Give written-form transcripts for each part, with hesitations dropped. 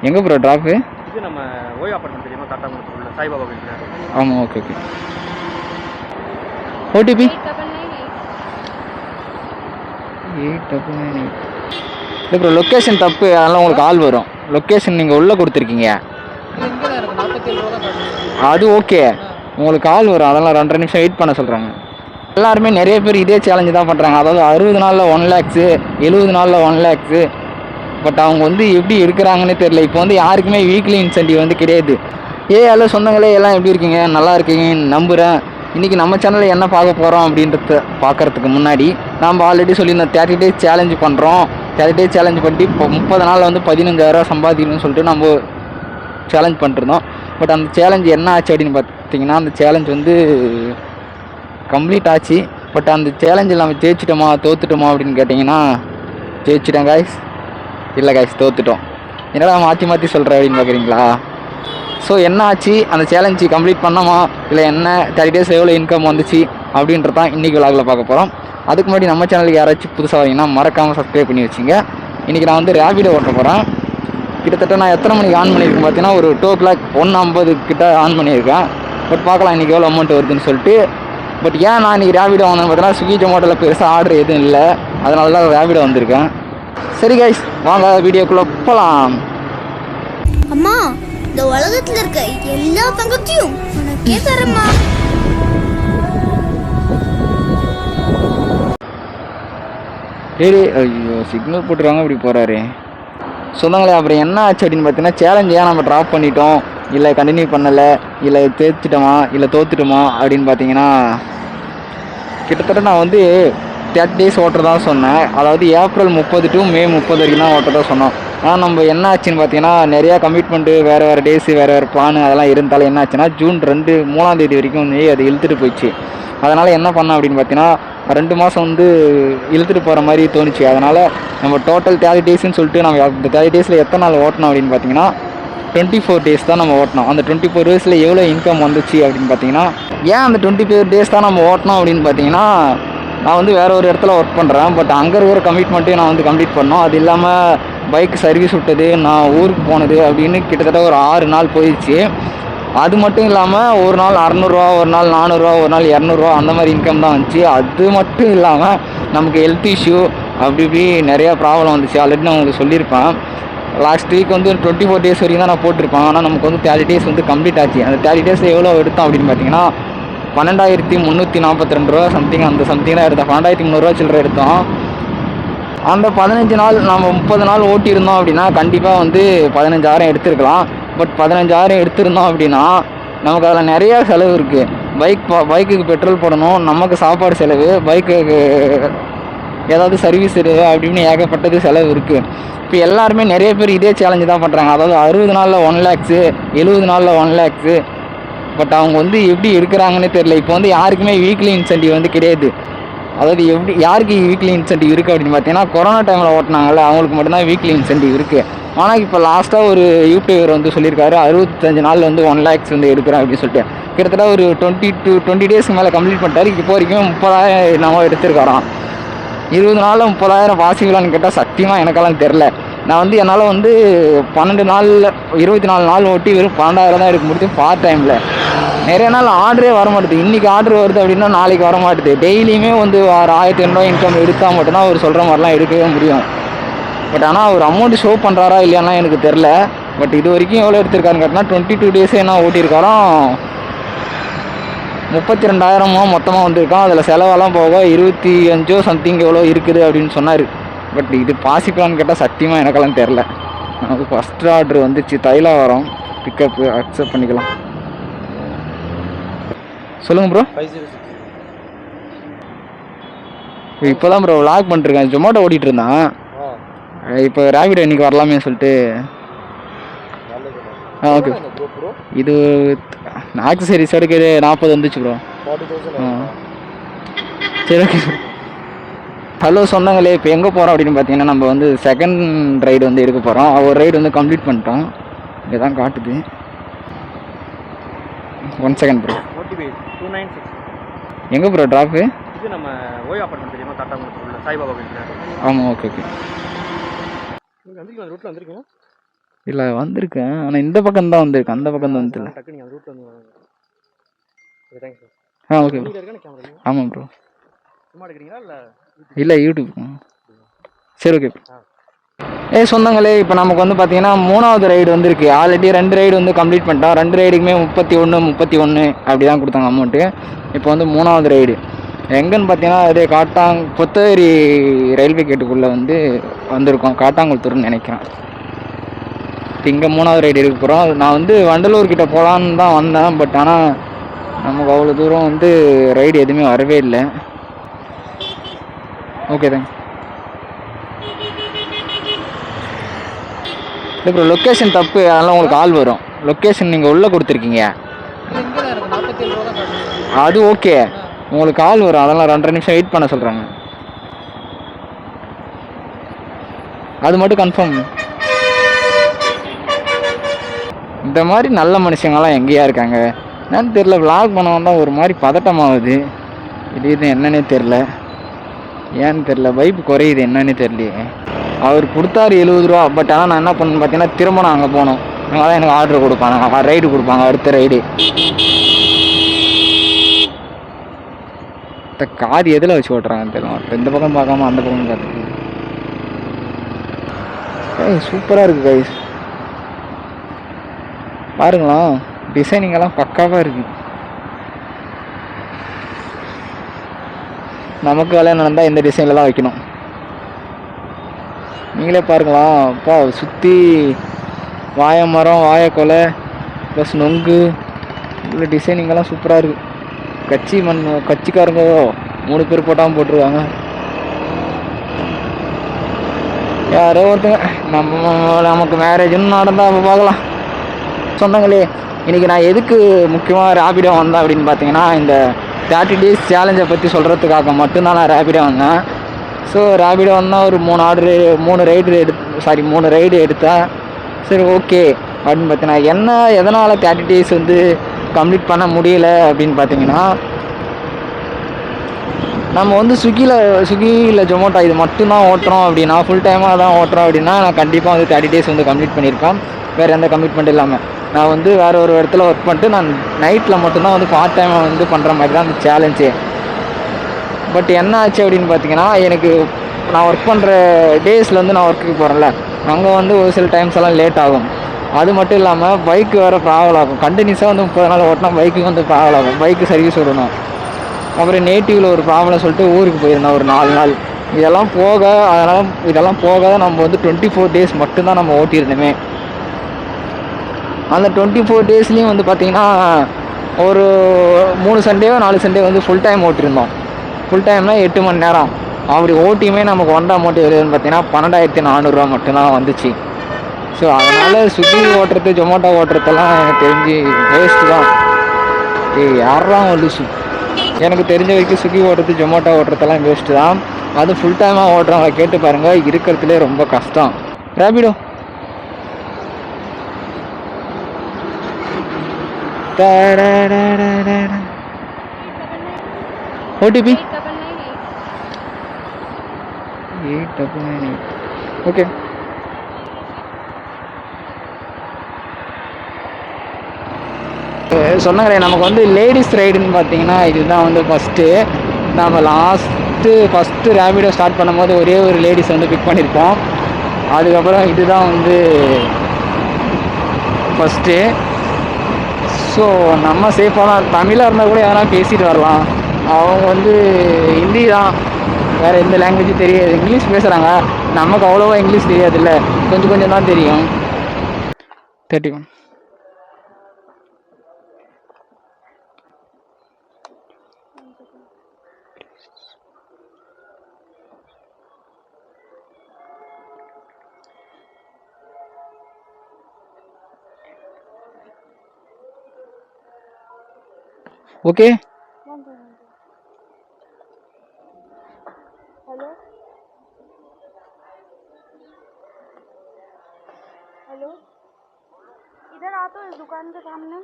எங்கே bro drop? இது நம்ம ஓய் அப்பார்ட்மெண்ட் தெரியுமா? காட்டாங்குளத்தூர் உள்ள சாய்பாபா கோயில். ஆமாம், ஓகே ஓகே. ஓடிபி 8998. இல்லை ப்ரோ, லொக்கேஷன் தப்பு, அதெல்லாம் உங்களுக்கு கால் வரும். லொக்கேஷன் நீங்கள் உள்ளே கொடுத்துருக்கீங்க, அது ஓகே. உங்களுக்கு கால் வரும், அதெல்லாம் 2.5 நிமிஷம் வெயிட் பண்ண சொல்கிறாங்க. எல்லாருமே நிறைய பேர் இதே சேலஞ்சு தான் பண்ணுறாங்க. அதாவது 60 நாளில் 1 lakhs, 70 நாளில் 1 lakhs. பட் அவங்க வந்து எப்படி எடுக்கிறாங்கன்னு தெரியல. இப்போ வந்து யாருக்குமே வீக்லி இன்சென்டிவ் வந்து கிடையாது. ஹலோ சொந்தங்களே, எல்லாம் எப்படி இருக்கீங்க? நல்லா இருக்கீங்கன்னு நம்புகிறேன். இன்றைக்கி நம்ம சேனலில் என்ன பார்க்க போகிறோம் அப்படின்றத பார்க்குறதுக்கு முன்னாடி நம்ம ஆல்ரெடி சொல்லியிருந்தோம் 30 days சேலஞ்சு பண்ணுறோம். 30 days சேலஞ்ச் பண்ணி இப்போ 30 நாளில் வந்து 15,000 சம்பாதிக்கணும்னு சொல்லிட்டு நம்ம சேலஞ்ச் பண்ணிருந்தோம். பட் அந்த சேலஞ்ச் என்ன ஆச்சு அப்படின்னு பார்த்தீங்கன்னா, அந்த சேலஞ்ச் வந்து கம்ப்ளீட் ஆச்சு. பட் அந்த சேலஞ்சில் நம்ம ஜெயிச்சிட்டோமா தோத்துட்டோமா அப்படின்னு கேட்டிங்கன்னா, ஜெயிச்சிட்டோம் காய்ஸ். இல்லை காய்ஸ், தோத்துட்டோம். என்னடா மாற்றி மாற்றி சொல்கிற அப்படின்னு பார்க்குறீங்களா? ஸோ என்ன ஆச்சு, அந்த சேலஞ்சு கம்ப்ளீட் பண்ணோமா, இல்லை என்ன 30 days எவ்வளோ இன்கம் வந்துச்சு அப்படின்றதான் இன்றைக்கி விலாகில் பார்க்க போகிறோம். அதுக்கு முன்னாடி நம்ம சேனலுக்கு யாராச்சும் புதுசாக வரீங்கன்னா மறக்காமல் சப்ஸ்கிரைப் பண்ணி வச்சுங்க. இன்றைக்கி நான் வந்து ரேபிடோ ஓட்ட போகிறேன். கிட்டத்தட்ட நான் எத்தனை மணிக்கு ஆன் பண்ணியிருக்கேன் பார்த்தீங்கன்னா, ஒரு 2 o'clock 1:50 கிட்ட ஆன் பண்ணியிருக்கேன். பட் பார்க்கலாம் இன்றைக்கி எவ்வளோ அமௌண்ட் வருதுன்னு சொல்லிட்டு. பட் ஏன் நான் இன்றைக்கி ரேபிடோ வாங்கினேன்னு பார்த்தீங்கன்னா, ஸ்விக்கி ஜொமேட்டோவில் பெருசாக ஆர்டர் எதுவும் இல்லை, அதனால தான் ரேபிடோ வந்திருக்கேன். சரி கைஸ், வாங்க வீடியோக்குள்ளே போகலாம். அம்மா, இந்த உலகத்துல இருக்க எல்லா தங்கத்தையும் உனக்கே தரமா. டேய், ஐயோ சிக்னல் போட்டுருவாங்க, இப்படி போகிறாரு. சொந்தங்களே, அப்புறம் என்ன ஆச்சு அப்படின்னு பார்த்தீங்கன்னா, சேலஞ்ச் ஏன் நம்ம ட்ராப் பண்ணிட்டோம், இல்லை கண்டினியூ பண்ணலை, இல்லை தேய்ச்சிட்டோமா, இல்லை தோத்துட்டோமா அப்படின்னு பார்த்தீங்கன்னா, கிட்டத்தட்ட நான் வந்து 30 days ஓட்டுறதா சொன்னேன். அதாவது ஏப்ரல் 30 to May 30 வரைக்கும் தான் ஓட்டுறதா சொன்னோம். ஆனால் நம்ம என்ன ஆச்சுன்னு பார்த்தீங்கன்னா, நிறையா கமிட்மெண்ட்டு, வேறு வேறு டேஸு, வேறு வேறு பிளானு அதெல்லாம் இருந்தாலும் என்ன ஆச்சுன்னா, June 3ஆம் தேதி வரைக்கும் வந்து அது இழுத்துட்டு போயிடுச்சு. அதனால் என்ன பண்ணோம் அப்படின்னு பார்த்தீங்கன்னா, 2 மாதம் வந்து இழுத்துட்டு போகிற மாதிரி தோணுச்சு. அதனால் நம்ம டோட்டல் 30 daysன்னு சொல்லிட்டு நம்ம இந்த 30 daysல எத்தனை நாள் ஓட்டணும் அப்படின்னு பார்த்தீங்கன்னா, 24 days தான் நம்ம ஓட்டணும். அந்த 24 daysல எவ்வளோ இன்கம் வந்துச்சு அப்படின்னு பார்த்தீங்கன்னா, ஏன் அந்த 24 days தான் நம்ம ஓட்டணும் அப்படின்னு பார்த்தீங்கன்னா, நான் வந்து வேறு ஒரு இடத்துல ஒர்க் பண்ணுறேன். பட் அங்கே இருக்கிற கமிட்மெண்ட்டையும் நான் வந்து கம்ப்ளீட் பண்ணோம். அது இல்லாமல் பைக் சர்வீஸ் விட்டது, நான் ஊருக்கு போனது அப்படின்னு கிட்டத்தட்ட ஒரு 6 நாள் போயிடுச்சு. அது மட்டும் இல்லாமல் ஒரு நாள் 600 ஒரு நாள் 400 ஒரு நாள் 200 அந்த மாதிரி இன்கம் தான் வந்துச்சு. அது மட்டும் இல்லாமல் நமக்கு ஹெல்த் இஷ்யூ அப்படி இப்படி நிறையா ப்ராப்ளம் வந்துச்சு. ஆல்ரெடி நான் உங்களுக்கு சொல்லியிருப்பேன். லாஸ்ட் வீக் வந்து 24 days வரைக்கும் தான் நான் போட்டிருப்பேன். ஆனால் நமக்கு வந்து 30 days வந்து கம்ப்ளீட் ஆச்சு. அந்த 30 days எவ்வளோ எடுத்தோம் அப்படின்னு பார்த்தீங்கன்னா, 12,342 ரூபா சம்திங், அந்த சம்திங் தான் எடுத்தோம். 12,300 சில்லரை எடுத்தோம். அந்த 15 நாள் நம்ம 30 நாள் ஓட்டியிருந்தோம் அப்படின்னா கண்டிப்பாக வந்து 15,000 எடுத்துருக்கலாம். பட் 15,000 எடுத்திருந்தோம் அப்படின்னா நமக்கு அதில் நிறையா செலவு இருக்குது. பைக்குக்கு பெட்ரோல் போடணும், நமக்கு சாப்பாடு செலவு, பைக்குக்கு ஏதாவது சர்வீஸ் அப்படின்னு ஏகப்பட்டது செலவு இருக்குது. இப்போ எல்லாருமே நிறைய பேர் இதே சேலஞ்சு தான் பண்ணுறாங்க. அதாவது 60 நாளில் 1 lakhs, 70 நாளில் 1 lakhs. பட் அவங்க வந்து எப்படி எடுக்கிறாங்கன்னு தெரியல. இப்போ வந்து யாருக்குமே வீக்லி இன்சென்டிவ் வந்து கிடையாது. அதாவது எப்படி யாருக்கு வீக்லி இன்சென்டிவ் இருக்குது அப்படின்னு பார்த்தீங்கன்னா, கொரோனா டைமில் ஓட்டினாங்கல்ல அவங்களுக்கு மட்டும்தான் வீக்லி இன்சென்டிவ் இருக்குது. ஆனால் இப்போ லாஸ்ட்டாக ஒரு யூடியூபர் வந்து சொல்லியிருக்காரு, 65 நாளில் வந்து 1 lakhs வந்து எடுக்கிறேன் அப்படின்னு சொல்லிட்டு. கிட்டத்தட்ட ஒரு 20 days மேலே கம்ப்ளீட் பண்ணிட்டாரு. இப்போ வரைக்கும் 30,000 என்னவோ எடுத்துருக்காராம். 20 நாளில் 30,000 பாசிபிளான்னு கேட்டால் சத்தியமாக எனக்கெல்லாம் தெரில. நான் வந்து என்னால் வந்து 12 நாளில் 24 நாள் ஓட்டி வெறும் 12,000 தான் எடுக்க முடியுது பார்ட் டைமில். நிறைய நாள் ஆர்டரே வர மாட்டேது. இன்றைக்கி ஆர்டர் வருது அப்படின்னா நாளைக்கு வர மாட்டேது. டெய்லியுமே வந்து ஒரு 1,800 இன்கம் எடுத்தால் மட்டும்தான் அவர் சொல்கிற மாதிரிலாம் எடுக்கவே முடியும். பட் ஆனால் அவர் அமௌண்ட் ஷோ பண்ணுறாரா இல்லையானா எனக்கு தெரில. பட் இது வரைக்கும் எவ்வளோ எடுத்திருக்காருன்னு கேட்டால் 22 days என்ன ஓட்டியிருக்காராம். 32,000 மொத்தமாக வந்திருக்கான். அதில் செலவெல்லாம் போக 25 சம்திங் எவ்வளோ இருக்குது அப்படின்னு சொன்னார். பட் இது பாசிபிளான்னு கேட்டால் சத்தியமாக எனக்கெல்லாம் தெரில. நமக்கு ஃபஸ்ட் ஆர்டர் வந்துச்சு, தைலாவரம் பிக்கப்பு அக்செப்ட் பண்ணிக்கலாம். சொல்லுங்கள் ப்ரோ. 506. இப்போ தான் ப்ரோ விளாக் பண்ணிருக்கேன். ஜொமேட்டோ ஓட்டிகிட்டு இருந்தான். இப்போ ரேபிடோ இன்றைக்கி வரலாமே சொல்லிட்டு. ஓகே, இது ஆக்சசரிஸ் எடுக்க 40 வந்துச்சு ப்ரோ. சரி ஓகே. ஹலோ சொந்தங்களே, இப்போ எங்கே போகிறோம் அப்படின்னு பார்த்தீங்கன்னா, நம்ம வந்து செகண்ட் ரைடு வந்து எடுக்க போகிறோம். ஒரு ரைடு வந்து கம்ப்ளீட் பண்ணிட்டோம். இங்கே தான் காட்டுது. 1 செகண்ட் ப்ரோ. ஓடிபி 296. எங்கே ப்ரோ ட்ராப்பு? இது நம்ம ஓய் அப்பார்ட்மெண்ட் தெரியுமா? காட்டாங்குளத்தூர் உள்ள சாய்பாபா கோயில். ஆமாம், ஓகே ஓகே. நீங்கள் வந்திருக்கீங்க, ரூட்டில் வந்திருக்கீங்க. இல்லை வந்திருக்கேன், ஆனால் இந்த பக்கம் தான் வந்திருக்கேன், அந்த பக்கம் தான் வந்துல. டக்கு நீங்கள் ரூட்டில் வந்து வாங்க. Okay thanks sir. ஆ ஓகே ப்ரோ. நீங்கள் இருக்கான கேமரா ஆமாம் ப்ரோ. சும்மா எடுக்கிறீங்களா இல்லை? இல்லை யூடியூப். சரி ஓகே ப்ரோ. ஆ சொந்தங்களே, இப்போ நமக்கு வந்து பார்த்தீங்கன்னா 3வது ரைடு வந்துருக்கு. ஆல்ரெடி 2 ரைடு வந்து கம்ப்ளீட் பண்ணிட்டோம். 2 ரைடுக்குமே 31 அப்படி தான் கொடுத்தாங்க அமௌண்ட்டு. இப்போ வந்து 3வது ரைடு எங்கன்னு பார்த்தீங்கன்னா அதே கொத்தகிரி ரயில்வே கேட்டுக்குள்ளே வந்து வந்திருக்கோம். காட்டாங்குளத்தூர்னு நினைக்கிறேன். இப்போ இங்கே 3வது ரைடு எடுக்க போகிறோம். நான் வந்து வண்டலூர்கிட்ட போகலான்னு தான் வந்தேன். பட் ஆனால் நமக்கு அவ்வளோ தூரம் வந்து ரைடு எதுவுமே வரவே இல்லை. Okay thanks. இல்லை ப்ரோ, லொக்கேஷன் தப்பு, அதெல்லாம் உங்களுக்கு ஆள் வரும். லொக்கேஷன் நீங்கள் உள்ளே கொடுத்துருக்கீங்க, அது ஓகே. உங்களுக்கு ஆள் வரும், அதெல்லாம் 2.5 நிமிஷம் வெயிட் பண்ண சொல்கிறாங்க. அது மட்டும் கன்ஃபார்ம். இந்த மாதிரி நல்ல மனுஷங்கள்லாம் எங்கேயா இருக்காங்க என்னன்னு தெரில. விளாக் பண்ண வந்தால் ஒரு மாதிரி பதட்டமாகுது. இது என்னன்னே தெரில, ஏன்னு தெரில. வைப்பு குறையுது, என்னன்னே தெரியலையே. அவர் கொடுத்தாரு 70 ரூபா. பட் ஆனால் நான் என்ன பண்ணேன்னு பார்த்தீங்கன்னா திரும்ப நான் அங்கே போனோம். அங்கே தான் எனக்கு ஆர்டர் கொடுப்பாங்க, ரைடு கொடுப்பாங்க, அடுத்த ரைடு. இந்த காது எதில் வச்சு ஓட்டுறாங்கன்னு தெரியல. இந்த பக்கம் பார்க்காம அந்த பக்கம் பார்த்துட்டு சூப்பராக இருக்குது கைஸ். பாருங்களா, டிசைனிங்கெல்லாம் பக்காவாக இருக்குது. நமக்கு வேலை நடந்தால் இந்த டிசைனில் தான் வைக்கணும். நீங்களே பாருங்களா, அப்பா சுற்றி வாழை மரம், வாழைக்கொலை ப்ளஸ் நொங்கு, இவ்வளோ டிசைனிங்கெல்லாம் சூப்பராக இருக்குது. கட்சிக்காரங்க 3 பேர் போட்டாமல் போட்டுருவாங்க. யாரோ ஒருத்தங்க நமக்கு மேரேஜ்னு நடந்தால் அப்போ பார்க்கலாம். சொந்தங்களே, இன்றைக்கி நான் எதுக்கு முக்கியமாக ரேபிடோ வந்தேன் அப்படின்னு பார்த்தீங்கன்னா, இந்த 30 days சேலஞ்சை பற்றி சொல்கிறதுக்காக மட்டும்தான் நான் ரேபிடோ வந்தேன். ஸோ ரேபிடோ வந்தால் ஒரு 3 ரைடு எடுத்தேன். சரி ஓகே அப்படின்னு பார்த்தீங்கன்னா எதனால் 30 days வந்து கம்ப்ளீட் பண்ண முடியல அப்படின்னு பார்த்தீங்கன்னா, நம்ம வந்து ஸ்விக்கியில் ஜொமேட்டோ இது மட்டும்தான் ஓட்டுறோம் அப்படின்னா, ஃபுல் டைமாக தான் ஓட்டுறோம் அப்படின்னா நான் கண்டிப்பாக வந்து 30 days வந்து கம்ப்ளீட் பண்ணியிருப்பேன். வேறு எந்த கமிட்மெண்ட் இல்லாமல் நான் வந்து வேறு ஒரு இடத்துல ஒர்க் பண்ணிட்டு நான் நைட்டில் மட்டும்தான் வந்து பார்ட் டைமாக வந்து பண்ணுற மாதிரி தான் அந்த சேலஞ்சு. பட் என்ன ஆச்சு அப்படின்னு பார்த்தீங்கன்னா, எனக்கு நான் ஒர்க் பண்ணுற டேஸில் வந்து நான் ஒர்க்குக்கு போகிறேன்ல, அங்கே வந்து ஒரு சில டைம்ஸ் எல்லாம் லேட் ஆகும். அது மட்டும் இல்லாமல் பைக்கு வேறு ட்ராவல் ஆகும். கண்டினியூஸாக வந்து 30 நாள் ஓட்டினா பைக்கு வந்து ட்ராவல் ஆகும். பைக்கு சர்வீஸ் விடணும். அப்புறம் நேட்டிவில் ஒரு ப்ராப்ளம் சொல்லிட்டு ஊருக்கு போயிருந்தேன் ஒரு 4 நாள். இதெல்லாம் போக நம்ம வந்து 24 days மட்டும்தான் நம்ம ஓட்டியிருந்தோமே. அந்த 24 daysலேயும் வந்து பார்த்திங்கன்னா ஒரு 3 சண்டேவோ 4 சண்டே வந்து ஃபுல் டைம் ஓட்டியிருந்தோம். ஃபுல் டைம்னா 8 மணி நேரம். அப்படி ஓட்டியுமே நமக்கு வந்த அமௌண்ட் எதுன்னு பார்த்தீங்கன்னா 12,400 ரூபா மட்டும்தான் வந்துச்சு. ஸோ அதனால் ஸ்விக்கி ஓட்டுறது, ஜொமேட்டோ ஓட்டுறதெல்லாம் எனக்கு தெரிஞ்சு வேஸ்ட்டு தான். யாரெல்லாம் வந்துச்சு எனக்கு தெரிஞ்ச வரைக்கும் ஸ்விக்கி ஓட்டுறது, ஜொமேட்டோ ஓட்டுறதெல்லாம் வேஸ்ட்டு தான். அது ஃபுல் டைமாக ஓட்டுறவங்க கேட்டு பாருங்கள், இருக்கிறதுலே ரொம்ப கஷ்டம். ரேபிடோ ஓடிபி 8998. ஓகே, சொன்னாங்களே நமக்கு வந்து லேடிஸ் ரைடுன்னு பார்த்தீங்கன்னா இதுதான் வந்து ஃபஸ்ட்டு. நம்ம ஃபஸ்ட்டு ரேபிடோ ஸ்டார்ட் பண்ணும்போது ஒரே ஒரு லேடிஸ் வந்து பிக் பண்ணியிருப்போம். அதுக்கப்புறம் இதுதான் வந்து ஃபஸ்ட்டு. ஸோ நம்ம சேஃபாக தான். தமிழாக இருந்தால் கூட எதனா பேசிட்டு வரலாம். அவங்க வந்து ஹிந்தி தான், வேறு எந்த லாங்குவேஜும் தெரியாது. இங்கிலீஷ் பேசுகிறாங்க, நமக்கு அவ்வளோவா இங்கிலீஷ் தெரியாதுல்ல, கொஞ்சம் தான் தெரியும். 31. ओके हेलो हेलो, इधर आ तो इस दुकान के सामने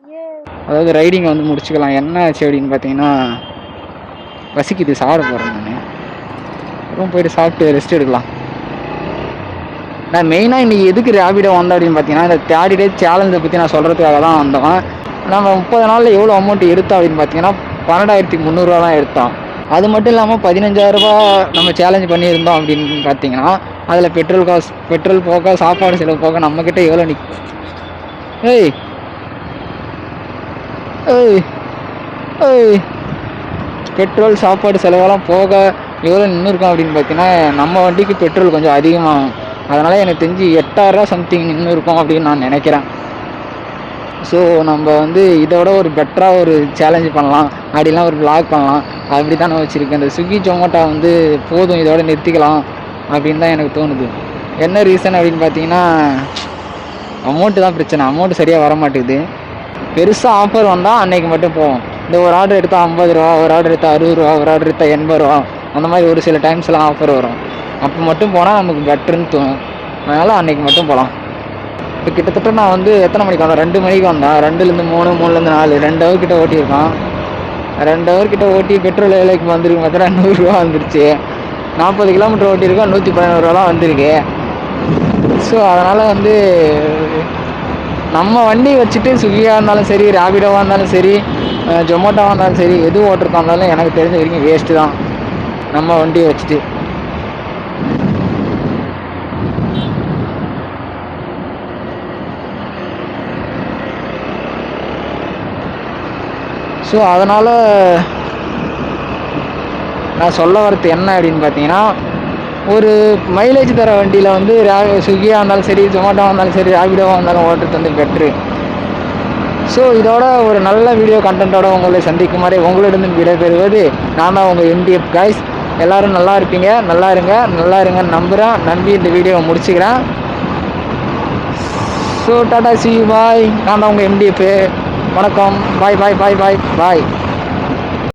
ये. அதாவது ரைடிங்கை வந்து முடிச்சுக்கலாம். என்ன ஆச்சு அப்படின்னு பார்த்தீங்கன்னா, பசிக்குது, சாப்பிட போகிறேன். நான் ரூம் போயிட்டு சாப்பிட்டு ரெஸ்ட் எடுக்கலாம். நான் மெயினாக இன்றைக்கி எதுக்கு ரேபிடோ வந்தேன் அப்படின்னு பார்த்தீங்கன்னா, இந்த 30 டேஸ் சேலஞ்சை பற்றி நான் சொல்கிறதுக்காக தான் வந்தோம். நம்ம 30 நாளில் எவ்வளோ அமௌண்ட் எடுத்தோம் அப்படின்னு பார்த்தீங்கன்னா 12,300 தான் எடுத்தோம். அது மட்டும் இல்லாமல் 15,000 நம்ம சேலஞ்ச் பண்ணியிருந்தோம் அப்படின்னு பார்த்தீங்கன்னா, அதில் பெட்ரோல் போக சாப்பாடு செலவு போக நம்மக்கிட்ட எவ்வளோ ஏய் ஏய் ஏய் பெட்ரோல் சாப்பாடு செலவெல்லாம் போக எவ்வளோ நின்றுருக்கோம் அப்படின்னு பார்த்தீங்கன்னா, நம்ம வண்டிக்கு பெட்ரோல் கொஞ்சம் அதிகமாகும். அதனால் எனக்கு தெரிஞ்சு 8,000 சம்திங் நின்று இருக்கும் அப்படின்னு நான் நினைக்கிறேன். ஸோ நம்ம வந்து இதோட ஒரு பெட்டராக ஒரு சேலஞ்சு பண்ணலாம், அப்படிலாம் ஒரு விளாக் பண்ணலாம் அப்படி தான் நான் வச்சுருக்கேன். இந்த ஸ்விக்கி ஜொமேட்டோ வந்து போதும், இதோட நிறுத்திக்கலாம் அப்படின்னு தான் எனக்கு தோணுது. என்ன ரீசன் அப்படின்னு பார்த்தீங்கன்னா, அமௌண்ட்டு தான் பிரச்சனை. அமௌண்ட்டு சரியாக வர மாட்டேங்குது. பெருசாக ஆஃபர் வந்தால் அன்றைக்கி மட்டும் போவோம். இந்த ஒரு ஆர்டர் எடுத்தால் 50 ரூபா, ஒரு ஆர்டர் எடுத்தால் 60 ரூபா, ஒரு ஆர்டர் எடுத்தால் 80 ரூபா, அந்த மாதிரி ஒரு சில டைம்ஸ்லாம் ஆஃபர் வரும். அப்போ மட்டும் போனால் நமக்கு பெட்டர்னு தோணும். அதனால் அன்றைக்கி மட்டும் போகலாம். இப்போ கிட்டத்தட்ட நான் வந்து எத்தனை மணிக்கு வந்தேன்? 2 மணிக்கு வந்தேன். 2லேருந்து 3, 3லேருந்து 4, 2 ஹவர் கிட்ட ஓட்டியிருக்கான். 2 ஹவர் கிட்ட ஓட்டி பெட்ரோல் விலைக்கு வந்திருக்கு பார்த்தா 100 ரூபா வந்துருச்சு. 40 கிலோமீட்டர் ஓட்டியிருக்கோம், 111 ரூபாலாம் வந்திருக்கு. ஸோ அதனால் வந்து நம்ம வண்டி வச்சுட்டு ஸ்விக்கியாக இருந்தாலும் சரி, ரேபிடோவாக இருந்தாலும் சரி, ஜொமேட்டோவாக இருந்தாலும் சரி, எது ஓட்டுறதா இருந்தாலும் எனக்கு தெரிஞ்ச வரைக்கும் வேஸ்ட்டு தான் நம்ம வண்டியை வச்சுட்டு. ஸோ அதனால் நான் சொல்ல வரது என்ன அப்படின்னு பார்த்தீங்கன்னா, ஒரு மைலேஜ் தர வண்டியில் வந்து ஸ்விக்கியாக இருந்தாலும் சரி, ஜொமேட்டோவாக இருந்தாலும் சரி, ரேபிடோவாக இருந்தாலும் ஓட்டுறது வந்து பெட்ரு. ஸோ இதோட ஒரு நல்ல வீடியோ கண்டென்ட்டோட உங்களை சந்திக்கும் வரை உங்களிடம் விடைபெறுவது நான் தான் உங்கள் MDF கைஸ். எல்லோரும் நல்லா இருப்பீங்க, நல்லா இருங்கன்னு நம்புகிறேன். நம்பி இந்த வீடியோவை முடிச்சுக்கிறேன். ஸோ டாடா சி பாய். நான் தான் உங்கள் MDF. வணக்கம். பாய்.